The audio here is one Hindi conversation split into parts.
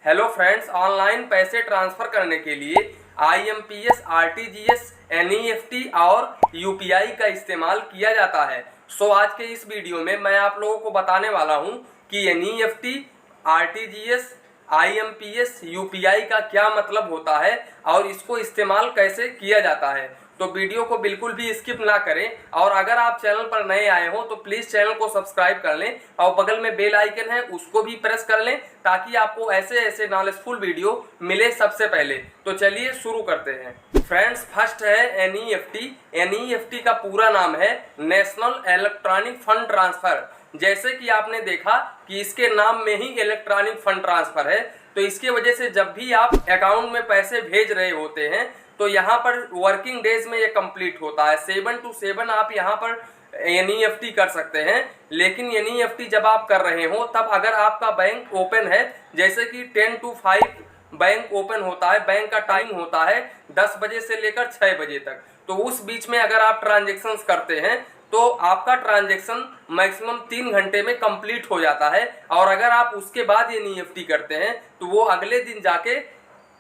हेलो फ्रेंड्स, ऑनलाइन पैसे ट्रांसफर करने के लिए आईएमपीएस, आरटीजीएस, एनईएफटी और यूपीआई का इस्तेमाल किया जाता है। आज के इस वीडियो में मैं आप लोगों को बताने वाला हूं कि एनईएफटी, आरटीजीएस, आईएमपीएस, यूपीआई का क्या मतलब होता है और इसको इस्तेमाल कैसे किया जाता है। तो वीडियो को बिल्कुल भी स्किप ना करें और अगर आप चैनल पर नए आए हो तो प्लीज़ चैनल को सब्सक्राइब कर लें और बगल में बेल आइकन है उसको भी प्रेस कर लें ताकि आपको ऐसे ऐसे नॉलेजफुल वीडियो मिले सबसे पहले। तो चलिए शुरू करते हैं। फ्रेंड्स, फर्स्ट है एनईएफटी। एनईएफटी का पूरा नाम है नेशनल इलेक्ट्रॉनिक फंड ट्रांसफर। जैसे कि आपने देखा कि इसके नाम में ही इलेक्ट्रॉनिक फंड ट्रांसफर है, तो इसकी वजह से जब भी आप अकाउंट में पैसे भेज रहे होते हैं तो यहाँ पर वर्किंग डेज में ये कंप्लीट होता है। 7 to 7 आप यहाँ पर एनईएफटी कर सकते हैं। लेकिन एनईएफटी जब आप कर रहे हो तब अगर आपका बैंक ओपन है, जैसे कि 10 to 5 बैंक ओपन होता है, बैंक का टाइम होता है 10 बजे से लेकर 6 बजे तक, तो उस बीच में अगर आप ट्रांजेक्शन्स करते हैं तो आपका ट्रांजेक्शन मैक्सिमम 3 घंटे में कंप्लीट हो जाता है। और अगर आप उसके बाद एनईएफटी करते हैं तो वो अगले दिन जाके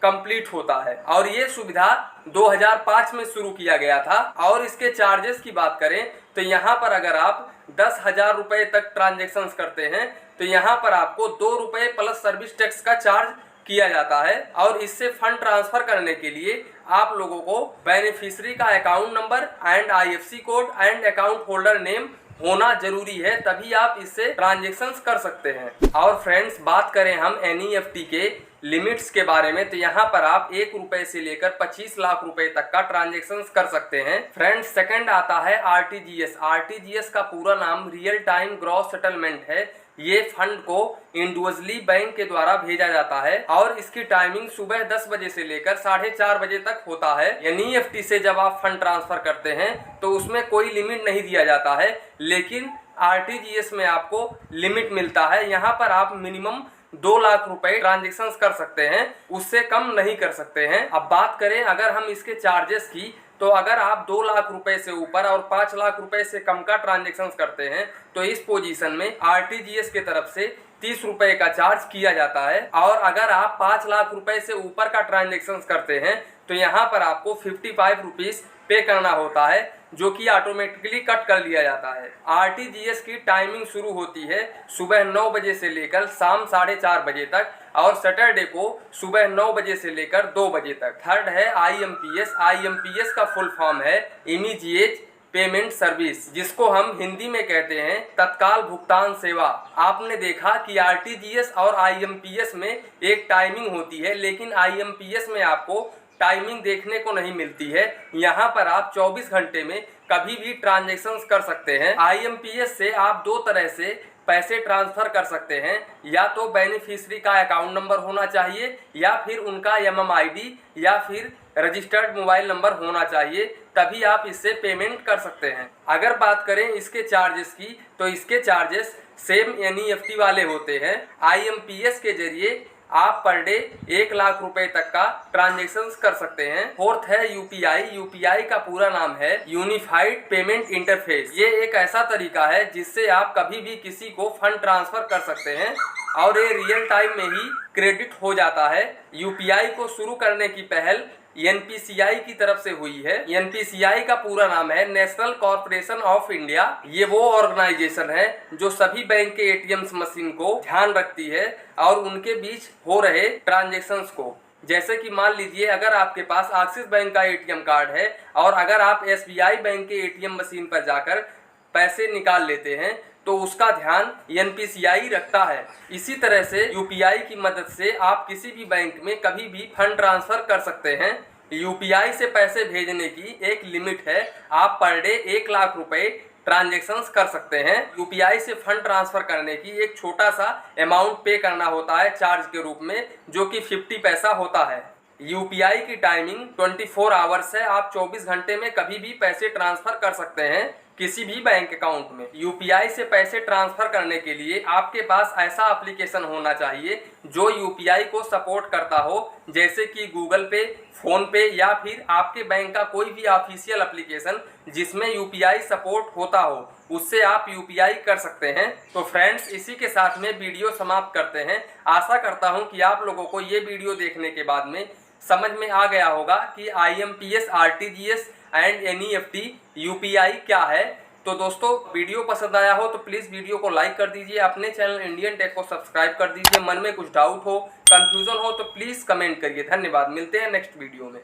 कंप्लीट होता है। और ये सुविधा 2005 में शुरू किया गया था। और इसके चार्जेस की बात करें तो यहाँ पर अगर आप 10,000 रुपये तक ट्रांजेक्शन्स करते हैं तो यहाँ पर आपको 2 रुपये प्लस सर्विस टैक्स का चार्ज किया जाता है। और इससे फंड ट्रांसफर करने के लिए आप लोगों को बेनिफिशियरी का account number and IFSC code and account holder name होना जरूरी है, तभी आप इससे ट्रांजेक्शन्स कर सकते हैं। और फ्रेंड्स, बात करें हम एनईएफटी के लिमिट्स के बारे में तो यहाँ पर आप 1 रुपए से लेकर 25 लाख रुपए तक का ट्रांजेक्शन्स कर सकते हैं। फ्रेंड्स, सेकंड आता है आरटीजीएस। आरटीजीएस का पूरा नाम रियल टाइम ग्रॉस सेटलमेंट है। ये फंड को इंडिविजुअली बैंक के द्वारा भेजा जाता है और इसकी टाइमिंग सुबह 10 बजे से लेकर 4:30 बजे तक होता है। एनईएफटी से जब आप फंड ट्रांसफर करते हैं तो उसमें कोई लिमिट नहीं दिया जाता है, लेकिन आरटीजीएस में आपको लिमिट मिलता है। यहाँ पर आप मिनिमम 2 लाख रुपए ट्रांजेक्शन कर सकते हैं, उससे कम नहीं कर सकते हैं। अब बात करें अगर हम इसके चार्जेस की, तो अगर आप 2 लाख रुपए से ऊपर और 5 लाख रुपए से कम का ट्रांजेक्शन करते हैं तो इस पोजीशन में आरटीजीएस के तरफ से 30 रुपए का चार्ज किया जाता है। और अगर आप 5 लाख रुपए से ऊपर का ट्रांजेक्शन करते हैं तो यहाँ पर आपको 55 रुपीज पे करना होता है, जो कि ऑटोमेटिकली कट कर लिया जाता है। आरटीजीएस की टाइमिंग शुरू होती है सुबह 9 बजे से लेकर शाम 4:30 बजे तक और सैटरडे को सुबह 9 बजे से लेकर 2 बजे तक। थर्ड है आईएमपीएस। आईएमपीएस का फुल फॉर्म है इमीडिएट पेमेंट सर्विस, जिसको हम हिंदी में कहते हैं तत्काल भुगतान सेवा। आपने देखा कि आरटीजीएस और आईएमपीएस में एक टाइमिंग होती है, लेकिन आईएमपीएस में आपको टाइमिंग देखने को नहीं मिलती है। यहाँ पर आप 24 घंटे में कभी भी ट्रांजेक्शन्स कर सकते हैं। आईएमपीएस से आप 2 तरह से पैसे ट्रांसफर कर सकते हैं, या तो बेनिफिशियरी का अकाउंट नंबर होना चाहिए या फिर उनका एमएमआईडी या फिर रजिस्टर्ड मोबाइल नंबर होना चाहिए, तभी आप इससे पेमेंट कर सकते हैं। अगर बात करें इसके चार्जेस की तो इसके चार्जेस सेम एनईएफटी वाले होते हैं। आईएमपीएस के जरिए आप पर डे 1 लाख रुपए तक का ट्रांजेक्शन कर सकते हैं। फोर्थ है यूपीआई। यूपीआई का पूरा नाम है यूनिफाइड पेमेंट इंटरफेस। ये एक ऐसा तरीका है जिससे आप कभी भी किसी को फंड ट्रांसफर कर सकते हैं और ये रियल टाइम में ही क्रेडिट हो जाता है। यूपीआई को शुरू करने की पहल एनपीसीआई की तरफ से हुई है। एनपीसीआई का पूरा नाम है नेशनल कॉर्पोरेशन ऑफ इंडिया। ये वो ऑर्गेनाइजेशन है जो सभी बैंक के एटीएम मशीन को ध्यान रखती है और उनके बीच हो रहे ट्रांजेक्शन्स को। जैसे कि मान लीजिए अगर आपके पास एक्सिस बैंक का एटीएम कार्ड है और अगर आप एसबीआई बैंक के एटीएम मशीन पर जाकर पैसे निकाल लेते हैं तो उसका ध्यान एनपीसीआई रखता है। इसी तरह से यूपीआई की मदद से आप किसी भी बैंक में कभी भी फंड ट्रांसफर कर सकते हैं। यूपीआई से पैसे भेजने की एक लिमिट है, आप पर डे 1 लाख रुपए ट्रांजेक्शन्स कर सकते हैं। यूपीआई से फंड ट्रांसफर करने की एक छोटा सा अमाउंट पे करना होता है चार्ज के रूप में, जो कि 50 पैसा होता है। यूपीआई की टाइमिंग 24 आवर्स है, आप 24 घंटे में कभी भी पैसे ट्रांसफर कर सकते हैं। किसी भी बैंक अकाउंट में यूपीआई से पैसे ट्रांसफर करने के लिए आपके पास ऐसा एप्लीकेशन होना चाहिए जो यूपीआई को सपोर्ट करता हो, जैसे कि गूगल पे, फोन पे या फिर आपके बैंक का कोई भी ऑफिशियल एप्लीकेशन जिसमें यूपीआई सपोर्ट होता हो, उससे आप यूपीआई कर सकते हैं। तो फ्रेंड्स, इसी के साथ में वीडियो समाप्त करते हैं। आशा करता हूं कि आप लोगों को ये वीडियो देखने के बाद में समझ में आ गया होगा कि IMPS, RTGS and NEFT UPI क्या है। तो दोस्तों, वीडियो पसंद आया हो तो प्लीज़ वीडियो को लाइक कर दीजिए, अपने चैनल इंडियन टेक को सब्सक्राइब कर दीजिए। मन में कुछ डाउट हो, कंफ्यूजन हो तो प्लीज़ कमेंट करिए। धन्यवाद, मिलते हैं नेक्स्ट वीडियो में।